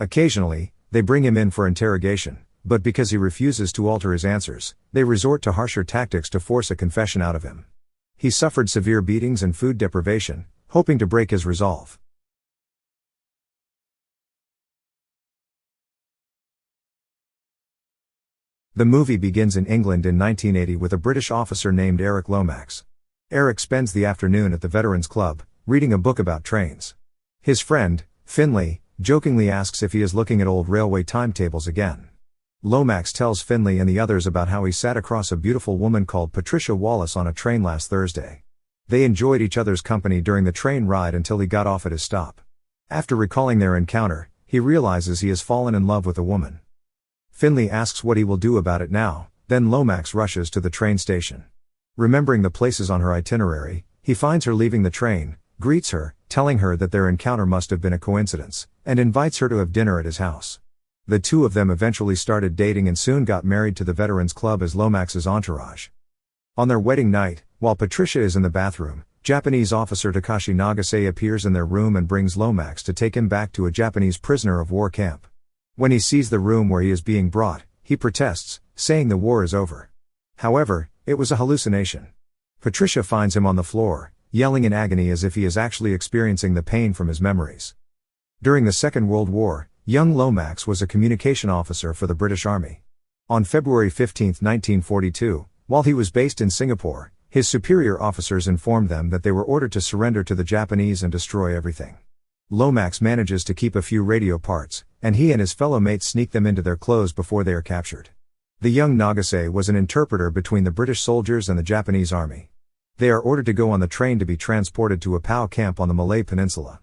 Occasionally, they bring him in for interrogation, but because he refuses to alter his answers, they resort to harsher tactics to force a confession out of him. He suffered severe beatings and food deprivation, hoping to break his resolve. The movie begins in England in 1980 with a British officer named Eric Lomax. Eric spends the afternoon at the Veterans Club, reading a book about trains. His friend, Finley, jokingly asks if he is looking at old railway timetables again. Lomax tells Finley and the others about how he sat across a beautiful woman called Patricia Wallace on a train last Thursday. They enjoyed each other's company during the train ride until he got off at his stop. After recalling their encounter, he realizes he has fallen in love with a woman. Finley asks what he will do about it now, then Lomax rushes to the train station. Remembering the places on her itinerary, he finds her leaving the train, greets her, telling her that their encounter must have been a coincidence, and invites her to have dinner at his house. The two of them eventually started dating and soon got married to the Veterans Club as Lomax's entourage. On their wedding night, while Patricia is in the bathroom, Japanese officer Takashi Nagase appears in their room and brings Lomax to take him back to a Japanese prisoner of war camp. When he sees the room where he is being brought, he protests, saying the war is over. However, it was a hallucination. Patricia finds him on the floor, yelling in agony as if he is actually experiencing the pain from his memories. During the Second World War, young Lomax was a communication officer for the British Army. On February 15, 1942, while he was based in Singapore, his superior officers informed them that they were ordered to surrender to the Japanese and destroy everything. Lomax manages to keep a few radio parts, and he and his fellow mates sneak them into their clothes before they are captured. The young Nagase was an interpreter between the British soldiers and the Japanese army. They are ordered to go on the train to be transported to a POW camp on the Malay Peninsula.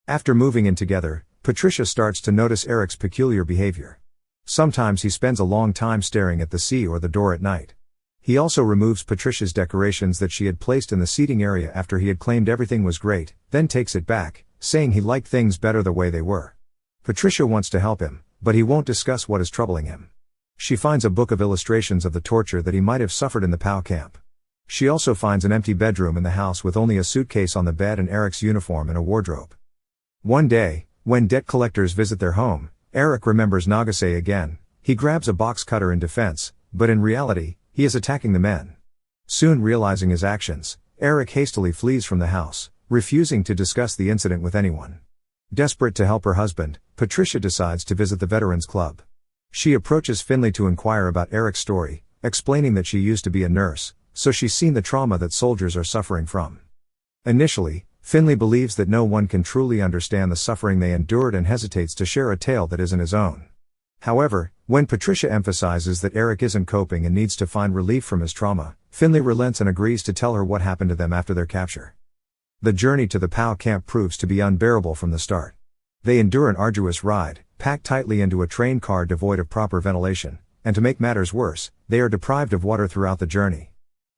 After moving in together, Patricia starts to notice Eric's peculiar behavior. Sometimes he spends a long time staring at the sea or the door at night. He also removes Patricia's decorations that she had placed in the seating area after he had claimed everything was great, then takes it back, saying he liked things better the way they were. Patricia wants to help him, but he won't discuss what is troubling him. She finds a book of illustrations of the torture that he might have suffered in the POW camp. She also finds an empty bedroom in the house with only a suitcase on the bed and Eric's uniform in a wardrobe. One day, when debt collectors visit their home, Eric remembers Nagase again. He grabs a box cutter in defense, but in reality, he is attacking the men. Soon realizing his actions, Eric hastily flees from the house, refusing to discuss the incident with anyone. Desperate to help her husband, Patricia decides to visit the Veterans Club. She approaches Finley to inquire about Eric's story, explaining that she used to be a nurse, so she's seen the trauma that soldiers are suffering from. Initially, Finley believes that no one can truly understand the suffering they endured and hesitates to share a tale that isn't his own. However, when Patricia emphasizes that Eric isn't coping and needs to find relief from his trauma, Finley relents and agrees to tell her what happened to them after their capture. The journey to the POW camp proves to be unbearable from the start. They endure an arduous ride, packed tightly into a train car devoid of proper ventilation, and to make matters worse, they are deprived of water throughout the journey.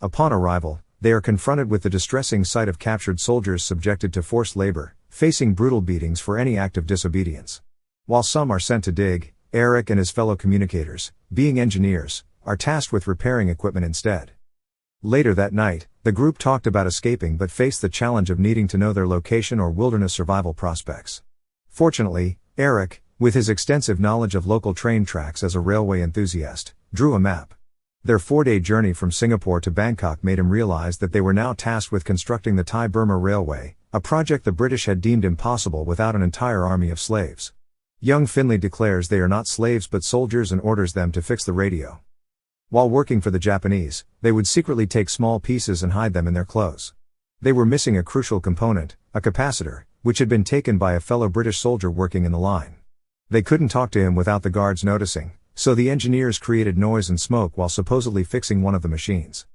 Upon arrival, they are confronted with the distressing sight of captured soldiers subjected to forced labor, facing brutal beatings for any act of disobedience. While some are sent to dig, Eric and his fellow communicators, being engineers, are tasked with repairing equipment instead. Later that night, the group talked about escaping but faced the challenge of needing to know their location or wilderness survival prospects. Fortunately, Eric, with his extensive knowledge of local train tracks as a railway enthusiast, drew a map. Their 4-day journey from Singapore to Bangkok made him realize that they were now tasked with constructing the Thai-Burma Railway, a project the British had deemed impossible without an entire army of slaves. Young Finley declares they are not slaves but soldiers and orders them to fix the radio. While working for the Japanese, they would secretly take small pieces and hide them in their clothes. They were missing a crucial component, a capacitor, which had been taken by a fellow British soldier working in the line. They couldn't talk to him without the guards noticing, so the engineers created noise and smoke while supposedly fixing one of the machines.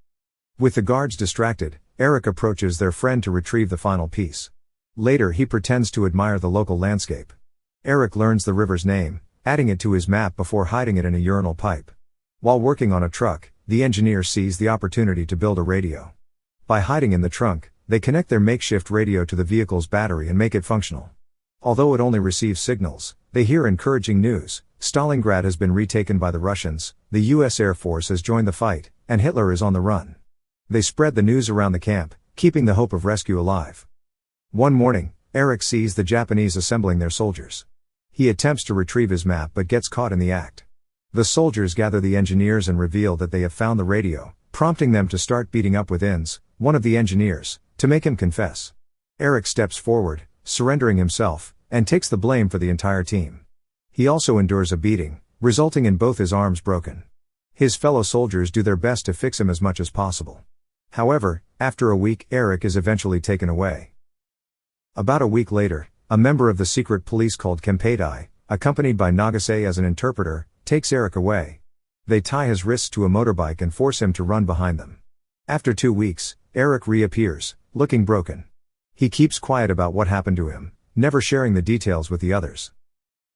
With the guards distracted, Eric approaches their friend to retrieve the final piece. Later he pretends to admire the local landscape. Eric learns the river's name, adding it to his map before hiding it in a urinal pipe. While working on a truck, the engineer sees the opportunity to build a radio. By hiding in the trunk, they connect their makeshift radio to the vehicle's battery and make it functional. Although it only receives signals, they hear encouraging news. Stalingrad has been retaken by the Russians, the US Air Force has joined the fight, and Hitler is on the run. They spread the news around the camp, keeping the hope of rescue alive. One morning, Eric sees the Japanese assembling their soldiers. He attempts to retrieve his map but gets caught in the act. The soldiers gather the engineers and reveal that they have found the radio, prompting them to start beating up with Inns, one of the engineers, to make him confess. Eric steps forward, surrendering himself, and takes the blame for the entire team. He also endures a beating, resulting in both his arms broken. His fellow soldiers do their best to fix him as much as possible. However, after a week, Eric is eventually taken away. About a week later, a member of the secret police called Kempeitai, accompanied by Nagase as an interpreter, takes Eric away. They tie his wrists to a motorbike and force him to run behind them. After 2 weeks, Eric reappears, looking broken. He keeps quiet about what happened to him, never sharing the details with the others.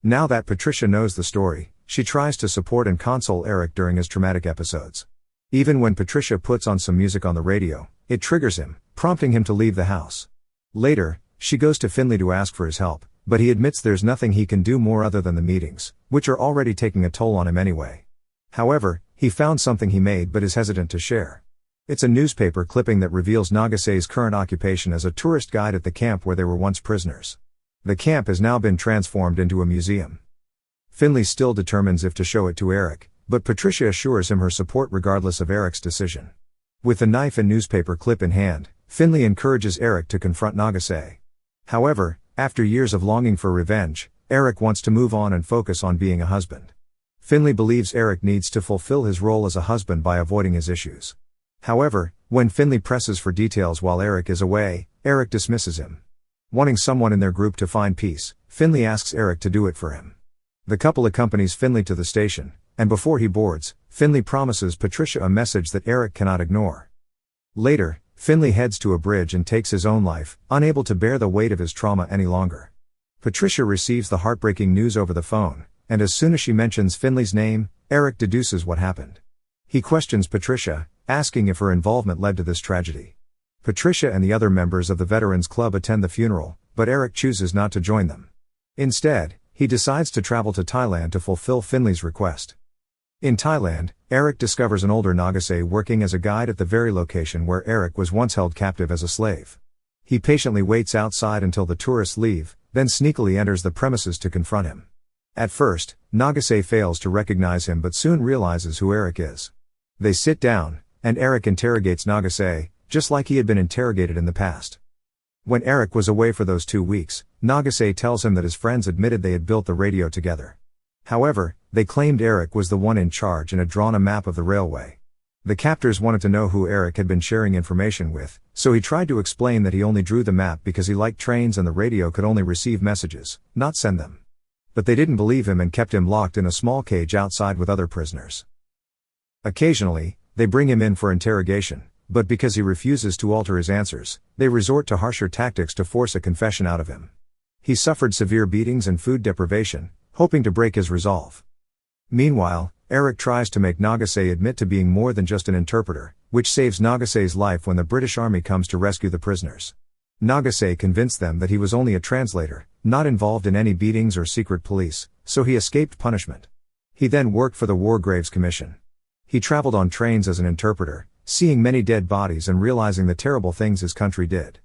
Now that Patricia knows the story, she tries to support and console Eric during his traumatic episodes. Even when Patricia puts on some music on the radio, it triggers him, prompting him to leave the house. Later, she goes to Finley to ask for his help, but he admits there's nothing he can do more other than the meetings, which are already taking a toll on him anyway. However, he found something he made but is hesitant to share. It's a newspaper clipping that reveals Nagase's current occupation as a tourist guide at the camp where they were once prisoners. The camp has now been transformed into a museum. Finley still determines if to show it to Eric, but Patricia assures him her support regardless of Eric's decision. With the knife and newspaper clip in hand, Finley encourages Eric to confront Nagase. However, after years of longing for revenge, Eric wants to move on and focus on being a husband. Finley believes Eric needs to fulfill his role as a husband by avoiding his issues. However, when Finley presses for details while Eric is away, Eric dismisses him. Wanting someone in their group to find peace, Finley asks Eric to do it for him. The couple accompanies Finley to the station, and before he boards, Finley promises Patricia a message that Eric cannot ignore. Later, Finley heads to a bridge and takes his own life, unable to bear the weight of his trauma any longer. Patricia receives the heartbreaking news over the phone, and as soon as she mentions Finley's name, Eric deduces what happened. He questions Patricia, asking if her involvement led to this tragedy. Patricia and the other members of the Veterans Club attend the funeral, but Eric chooses not to join them. Instead, he decides to travel to Thailand to fulfill Finley's request. In Thailand, Eric discovers an older Nagase working as a guide at the very location where Eric was once held captive as a slave. He patiently waits outside until the tourists leave, then sneakily enters the premises to confront him. At first, Nagase fails to recognize him but soon realizes who Eric is. They sit down, and Eric interrogates Nagase, just like he had been interrogated in the past. When Eric was away for those 2 weeks, Nagase tells him that his friends admitted they had built the radio together. However, they claimed Eric was the one in charge and had drawn a map of the railway. The captors wanted to know who Eric had been sharing information with, so he tried to explain that he only drew the map because he liked trains and the radio could only receive messages, not send them. But they didn't believe him and kept him locked in a small cage outside with other prisoners. Occasionally, they bring him in for interrogation, but because he refuses to alter his answers, they resort to harsher tactics to force a confession out of him. He suffered severe beatings and food deprivation, hoping to break his resolve. Meanwhile, Eric tries to make Nagase admit to being more than just an interpreter, which saves Nagase's life when the British Army comes to rescue the prisoners. Nagase convinced them that he was only a translator, not involved in any beatings or secret police, so he escaped punishment. He then worked for the War Graves Commission. He traveled on trains as an interpreter, seeing many dead bodies and realizing the terrible things his country did.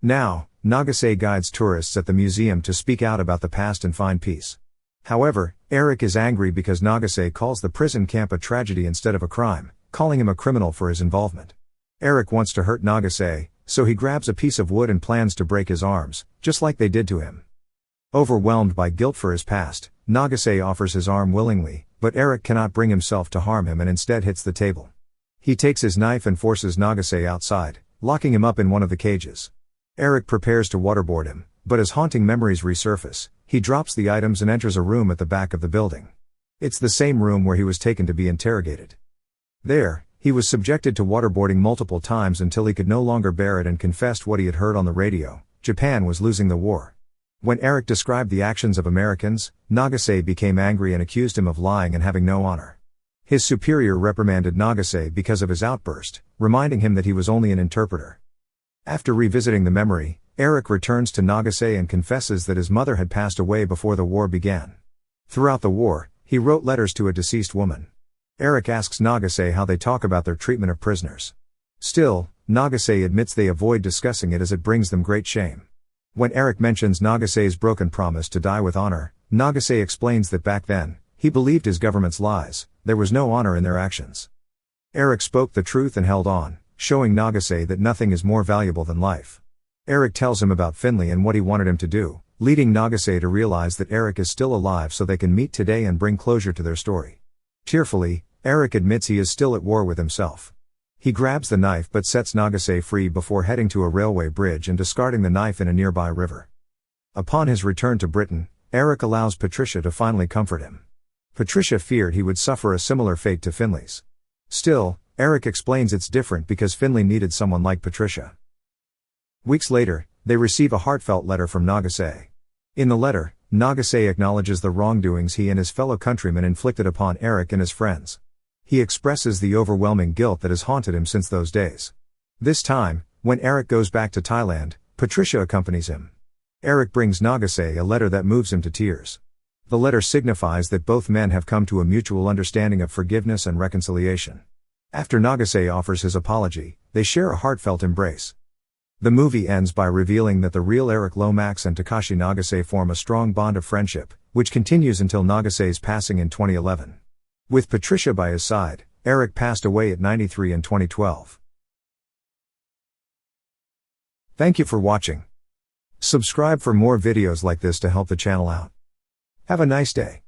Now, Nagase guides tourists at the museum to speak out about the past and find peace. However, Eric is angry because Nagase calls the prison camp a tragedy instead of a crime, calling him a criminal for his involvement. Eric wants to hurt Nagase, so he grabs a piece of wood and plans to break his arms, just like they did to him. Overwhelmed by guilt for his past, Nagase offers his arm willingly, but Eric cannot bring himself to harm him and instead hits the table. He takes his knife and forces Nagase outside, locking him up in one of the cages. Eric prepares to waterboard him, but as haunting memories resurface, he drops the items and enters a room at the back of the building. It's the same room where he was taken to be interrogated. There, he was subjected to waterboarding multiple times until he could no longer bear it and confessed what he had heard on the radio: Japan was losing the war. When Eric described the actions of Americans, Nagase became angry and accused him of lying and having no honor. His superior reprimanded Nagase because of his outburst, reminding him that he was only an interpreter. After revisiting the memory, Eric returns to Nagase and confesses that his mother had passed away before the war began. Throughout the war, he wrote letters to a deceased woman. Eric asks Nagase how they talk about their treatment of prisoners. Still, Nagase admits they avoid discussing it as it brings them great shame. When Eric mentions Nagase's broken promise to die with honor, Nagase explains that back then, he believed his government's lies, there was no honor in their actions. Eric spoke the truth and held on, showing Nagase that nothing is more valuable than life. Eric tells him about Finley and what he wanted him to do, leading Nagase to realize that Eric is still alive so they can meet today and bring closure to their story. Tearfully, Eric admits he is still at war with himself. He grabs the knife but sets Nagase free before heading to a railway bridge and discarding the knife in a nearby river. Upon his return to Britain, Eric allows Patricia to finally comfort him. Patricia feared he would suffer a similar fate to Finley's. Still, Eric explains it's different because Finley needed someone like Patricia. Weeks later, they receive a heartfelt letter from Nagase. In the letter, Nagase acknowledges the wrongdoings he and his fellow countrymen inflicted upon Eric and his friends. He expresses the overwhelming guilt that has haunted him since those days. This time, when Eric goes back to Thailand, Patricia accompanies him. Eric brings Nagase a letter that moves him to tears. The letter signifies that both men have come to a mutual understanding of forgiveness and reconciliation. After Nagase offers his apology, they share a heartfelt embrace. The movie ends by revealing that the real Eric Lomax and Takashi Nagase form a strong bond of friendship, which continues until Nagase's passing in 2011. With Patricia by his side, Eric passed away at 93 in 2012. Thank you for watching. Subscribe for more videos like this to help the channel out. Have a nice day.